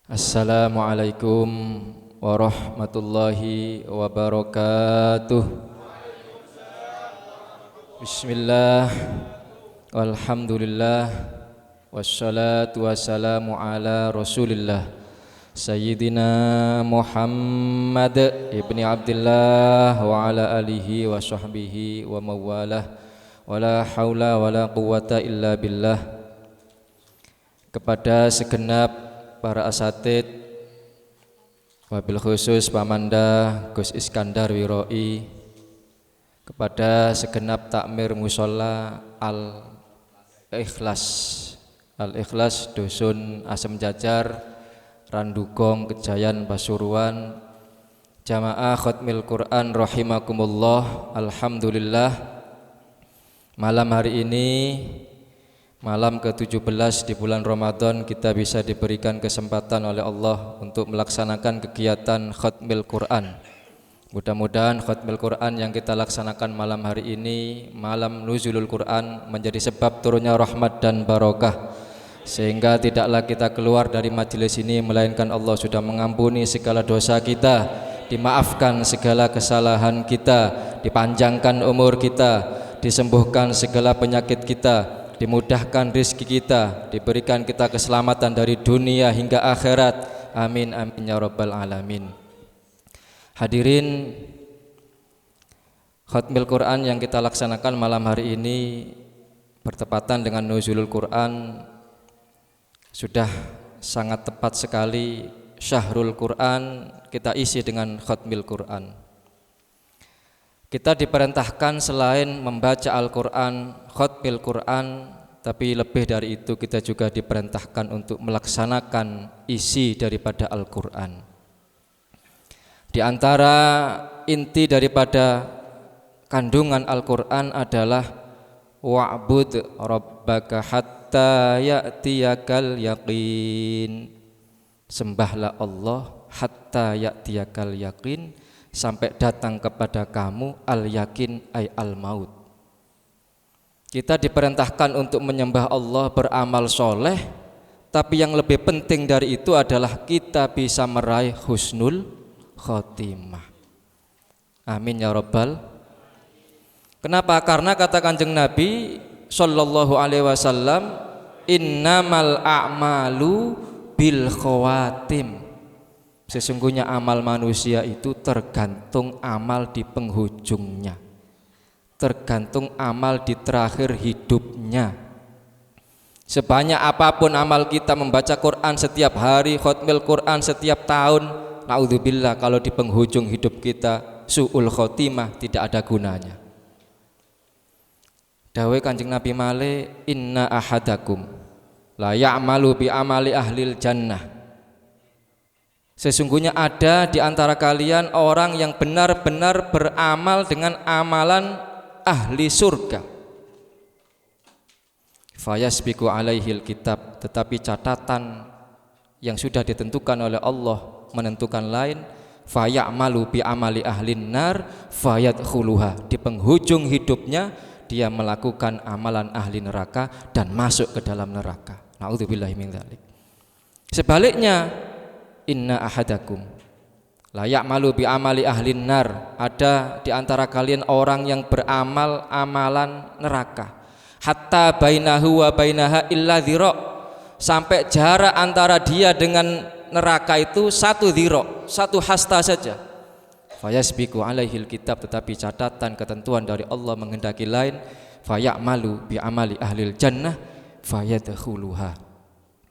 Assalamualaikum warahmatullahi wabarakatuh. Bismillah, walhamdulillah, wassalatu wassalamu ala rasulillah Sayyidina Muhammad ibni Abdillah wa ala alihi wa sahbihi wa mawalah. Wala hawla wala quwata illa billah. Kepada segenap para asatid, wabil khusus Pamanda Gus Iskandar Wiroi, kepada segenap takmir musola Al-Ikhlas Dusun Asem Jajar, Randugong, Kejayan, Pasuruan, jamaah Khatmil Quran rahimakumullah. Alhamdulillah, malam hari ini, malam ke-17 di bulan Ramadan, kita bisa diberikan kesempatan oleh Allah untuk melaksanakan kegiatan Khatmil Quran. Mudah-mudahan Khatmil Quran yang kita laksanakan malam hari ini, malam Nuzulul Quran, menjadi sebab turunnya rahmat dan barokah, sehingga tidaklah kita keluar dari majelis ini melainkan Allah sudah mengampuni segala dosa kita, dimaafkan segala kesalahan kita, dipanjangkan umur kita, disembuhkan segala penyakit kita, dimudahkan rizki kita, diberikan kita keselamatan dari dunia hingga akhirat. Amin amin ya rabbal alamin. Hadirin, Khatmil Quran yang kita laksanakan malam hari ini bertepatan dengan Nuzulul Quran. Sudah sangat tepat sekali Syahrul Quran kita isi dengan Khatmil Quran. Kita diperintahkan selain membaca Al-Quran, Khatmil Quran, tapi lebih dari itu kita juga diperintahkan untuk melaksanakan isi daripada Al-Quran. Di antara inti daripada kandungan Al-Quran adalah wa'bud rabbaka hatta ya'tiyakal yaqin. Sembahlah Allah hatta ya'tiyakal yaqin, sampai datang kepada kamu al-yakin ay al-maut. Kita diperintahkan untuk menyembah Allah, beramal soleh, tapi yang lebih penting dari itu adalah kita bisa meraih husnul khotimah. Amin ya rabbal. Kenapa? Karena kata Kanjeng Nabi sallallahu alaihi wasallam, innamal a'malu bil khawatim. Sesungguhnya amal manusia itu tergantung amal di penghujungnya, tergantung amal di terakhir hidupnya. Sebanyak apapun amal kita, membaca Quran setiap hari, Khatmil Quran setiap tahun, naudzubillah, kalau di penghujung hidup kita su'ul khotimah, tidak ada gunanya. Dawai Kanjeng Nabi male, inna ahadakum la ya'malu bi amali ahlil jannah. Sesungguhnya ada di antara kalian orang yang benar-benar beramal dengan amalan ahli surga. Fayasbiqu alaihil kitab, tetapi catatan yang sudah ditentukan oleh Allah menentukan lain. Fayamalu bi amali ahlin nar fayadkhuluha. Di penghujung hidupnya dia melakukan amalan ahli neraka dan masuk ke dalam neraka. Na'udzubillahi min dzalik. Sebaliknya, inna ahadakum la ya'malu bi amali ahlin nar, ada di antara kalian orang yang beramal amalan neraka, hatta bainahu wa bainaha illa dhira, sampai jarak antara dia dengan neraka itu satu dhira, satu hasta saja. Fayasbiqu alaihil kitab, tetapi catatan ketentuan dari Allah menghendaki lain. Fayamalu bi amali ahlil jannah fayadkhuluha.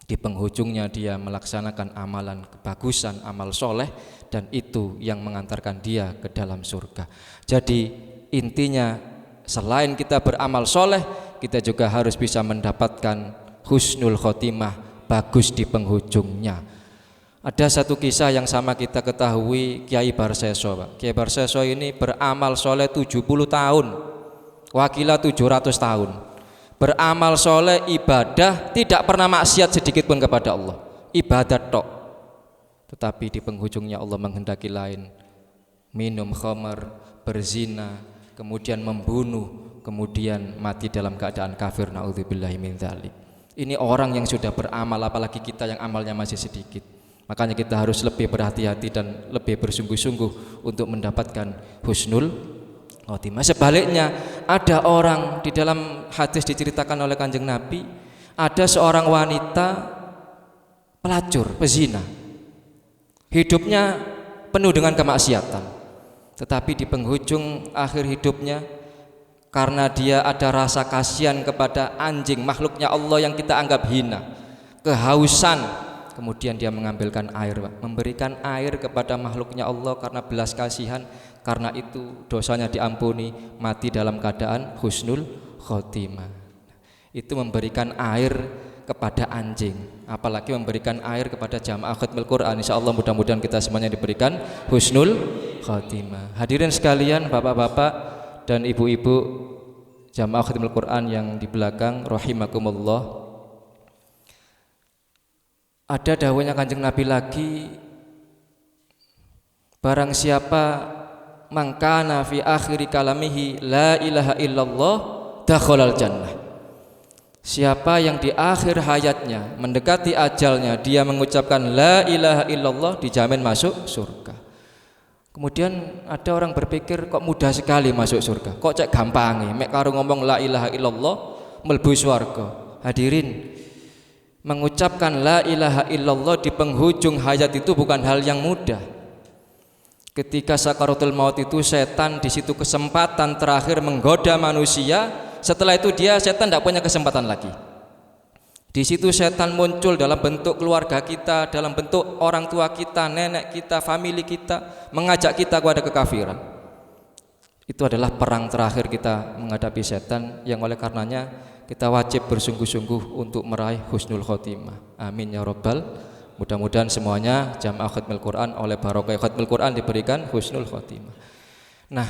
Di penghujungnya dia melaksanakan amalan kebagusan, amal soleh, dan itu yang mengantarkan dia ke dalam surga. Jadi intinya, selain kita beramal soleh, kita juga harus bisa mendapatkan husnul khotimah, bagus di penghujungnya. Ada satu kisah yang sama kita ketahui, Kiai Barseso. Kiai Barseso ini beramal soleh 70 tahun, wakilah 700 tahun. Beramal soleh, ibadah, tidak pernah maksiat sedikit pun kepada Allah, ibadat tok. Tetapi di penghujungnya Allah menghendaki lain, minum khamar, berzina, kemudian membunuh, kemudian mati dalam keadaan kafir. Na'udzubillahi min dzalik. Ini orang yang sudah beramal, apalagi kita yang amalnya masih sedikit. Makanya kita harus lebih berhati-hati dan lebih bersungguh-sungguh untuk mendapatkan husnul khotimah. Sebaliknya, ada orang, di dalam hadis diceritakan oleh Kanjeng Nabi, ada seorang wanita pelacur, pezina. Hidupnya penuh dengan kemaksiatan. Tetapi di penghujung akhir hidupnya, karena dia ada rasa kasihan kepada anjing, makhluknya Allah yang kita anggap hina, kehausan, kemudian dia mengambilkan air, memberikan air kepada makhluknya Allah karena belas kasihan. Karena itu dosanya diampuni, mati dalam keadaan husnul khotimah. Itu memberikan air kepada anjing, apalagi memberikan air kepada jamaah khatmil Quran. Insyaallah mudah-mudahan kita semuanya diberikan husnul khotimah. Hadirin sekalian, bapak-bapak dan ibu-ibu jamaah khatmil Quran yang di belakang rahimakumullah. Ada dawuhnya Kanjeng Nabi lagi, barang siapa mangkana fi akhiri kalamihi la ilaha illallah dakhalal jannah. Siapa yang di akhir hayatnya mendekati ajalnya dia mengucapkan la ilaha illallah, dijamin masuk surga. Kemudian ada orang berpikir, kok mudah sekali masuk surga, kok cek gampang mek karo ngomong la ilaha illallah mlebu surga. Hadirin, mengucapkan la ilaha illallah di penghujung hayat itu bukan hal yang mudah. Ketika sakaratul maut itu setan di situ kesempatan terakhir menggoda manusia. Setelah itu setan tidak punya kesempatan lagi. Di situ setan muncul dalam bentuk keluarga kita, dalam bentuk orang tua kita, nenek kita, famili kita, mengajak kita kepada kekafiran. Itu adalah perang terakhir kita menghadapi setan, yang oleh karenanya kita wajib bersungguh-sungguh untuk meraih husnul khotimah. Amin ya rabbal. Mudah-mudahan semuanya jamaah khatmil Quran oleh barokah khatmil Quran diberikan husnul khotimah. Nah,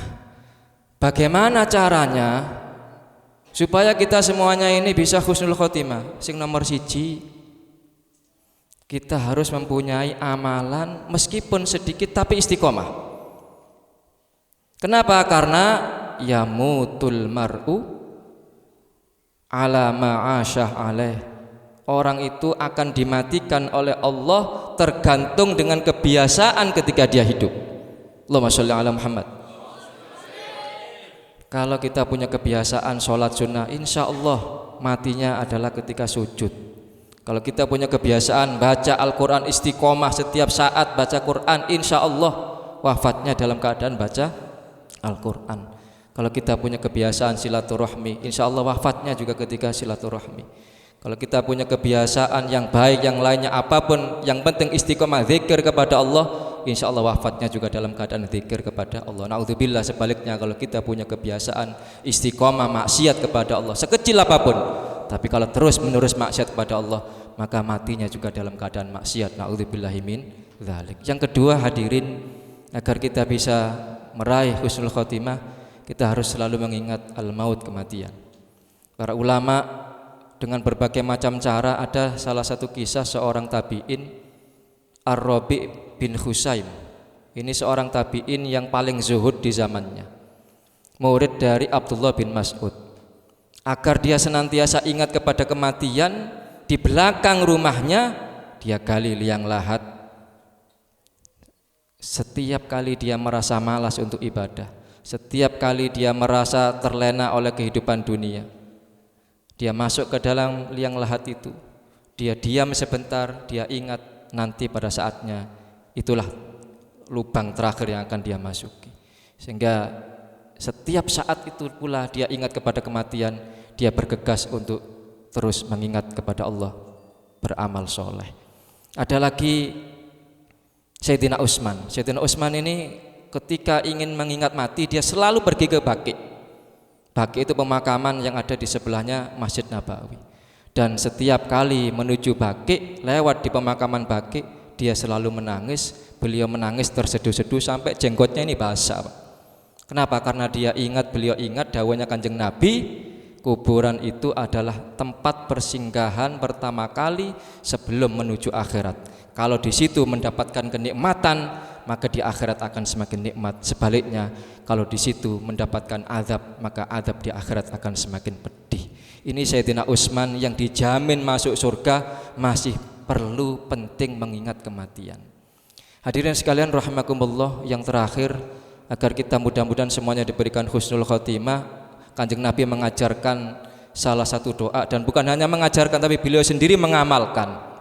bagaimana caranya supaya kita semuanya ini bisa husnul khotimah? Sing nomor siji, kita harus mempunyai amalan meskipun sedikit tapi istiqomah. Kenapa? Karena yamutul mar'u ala ma'asyah alaih. Orang itu akan dimatikan oleh Allah tergantung dengan kebiasaan ketika dia hidup. Allahumma sholli ala Muhammad. Kalau kita punya kebiasaan sholat sunnah, insya Allah matinya adalah ketika sujud. Kalau kita punya kebiasaan baca Al-Quran istiqomah setiap saat baca Quran, insya Allah wafatnya dalam keadaan baca Al-Quran. Kalau kita punya kebiasaan silaturahmi, insya Allah wafatnya juga ketika silaturahmi. Kalau kita punya kebiasaan yang baik yang lainnya apapun, yang penting istiqomah zikir kepada Allah, insya Allah wafatnya juga dalam keadaan zikir kepada Allah. Na'udzubillah, sebaliknya kalau kita punya kebiasaan istiqomah maksiat kepada Allah sekecil apapun, tapi kalau terus menerus maksiat kepada Allah, maka matinya juga dalam keadaan maksiat. Na'udzubillahi min dzalik. Yang kedua, hadirin, agar kita bisa meraih husnul khotimah, kita harus selalu mengingat al-maut, kematian. Para ulama dengan berbagai macam cara, ada salah satu kisah seorang tabi'in, Ar-Rabi' bin Husaim. Ini seorang tabi'in yang paling zuhud di zamannya, murid dari Abdullah bin Mas'ud. Agar dia senantiasa ingat kepada kematian, di belakang rumahnya dia gali liang lahat. Setiap kali dia merasa malas untuk ibadah, setiap kali dia merasa terlena oleh kehidupan dunia, dia masuk ke dalam liang lahat itu, dia diam sebentar, dia ingat nanti pada saatnya itulah lubang terakhir yang akan dia masuki. Sehingga setiap saat itu pula dia ingat kepada kematian, dia bergegas untuk terus mengingat kepada Allah, beramal soleh. Ada lagi Sayyidina Utsman. Sayyidina Utsman ini ketika ingin mengingat mati, dia selalu pergi ke Baqi'. Baqi' itu pemakaman yang ada di sebelahnya Masjid Nabawi. Dan setiap kali menuju Baqi', lewat di pemakaman Baqi', dia selalu menangis. Beliau menangis terseduh-seduh sampai jenggotnya ini basah, Pak. Kenapa? Karena beliau ingat dawuhnya Kanjeng Nabi, kuburan itu adalah tempat persinggahan pertama kali sebelum menuju akhirat. Kalau di situ mendapatkan kenikmatan, maka di akhirat akan semakin nikmat. Sebaliknya, kalau di situ mendapatkan azab, maka azab di akhirat akan semakin pedih. Ini Sayyidina Utsman yang dijamin masuk surga masih perlu penting mengingat kematian. Hadirin sekalian rahimakumullah, yang terakhir agar kita mudah-mudahan semuanya diberikan husnul khotimah, Kanjeng Nabi mengajarkan salah satu doa, dan bukan hanya mengajarkan tapi beliau sendiri mengamalkan.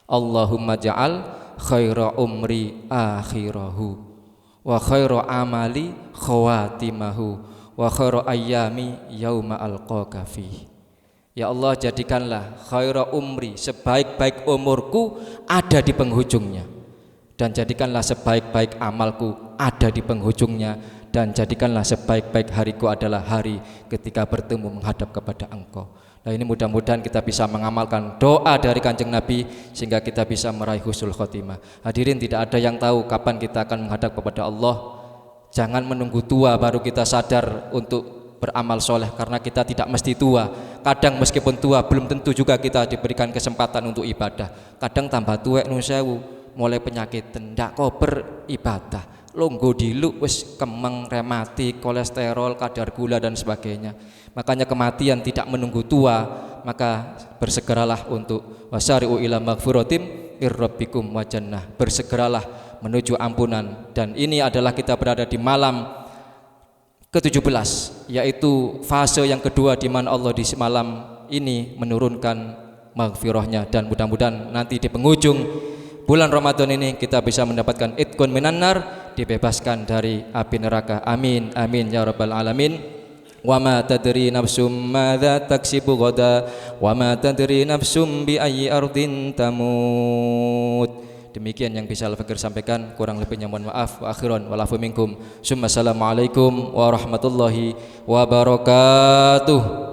Allahumma ja'al khaira umri akhirahu wa khaira amali khawatimahu wa khaira ayyami yauma alqaka fi. Ya Allah, jadikanlah khaira umri, sebaik-baik umurku ada di penghujungnya, dan jadikanlah sebaik-baik amalku ada di penghujungnya, dan jadikanlah sebaik-baik hariku adalah hari ketika bertemu menghadap kepada Engkau. Nah, ini mudah-mudahan kita bisa mengamalkan doa dari Kanjeng Nabi sehingga kita bisa meraih husnul khotimah. Hadirin, tidak ada yang tahu kapan kita akan menghadap kepada Allah. Jangan menunggu tua baru kita sadar untuk beramal soleh, karena kita tidak mesti tua. Kadang meskipun tua belum tentu juga kita diberikan kesempatan untuk ibadah. Kadang tambah tuwek nun sewu, mulai penyakit ndak kok beribadah, longgo diluk wis kemeng, rematik, kolesterol, kadar gula dan sebagainya. Makanya kematian tidak menunggu tua, maka bersegeralah untuk wasari'u ila maghfiratim irrabbikum wa jannah, bersegeralah menuju ampunan. Dan ini adalah kita berada di malam ke-17, yaitu fase yang kedua di mana Allah di malam ini menurunkan maghfirahnya, dan mudah-mudahan nanti di penghujung bulan Ramadan ini kita bisa mendapatkan itqun minan nar, dibebaskan dari api neraka. Amin amin ya rabbal alamin. Wa ma tadri nafsum madza taksibu ghada wa ma tadri nafsum bi ayyi ardin tamut. Demikian yang bisa Al-Fakir sampaikan, kurang lebihnya mohon maaf. Wa akhiran walafu minkum. Assalamualaikum warahmatullahi wabarakatuh.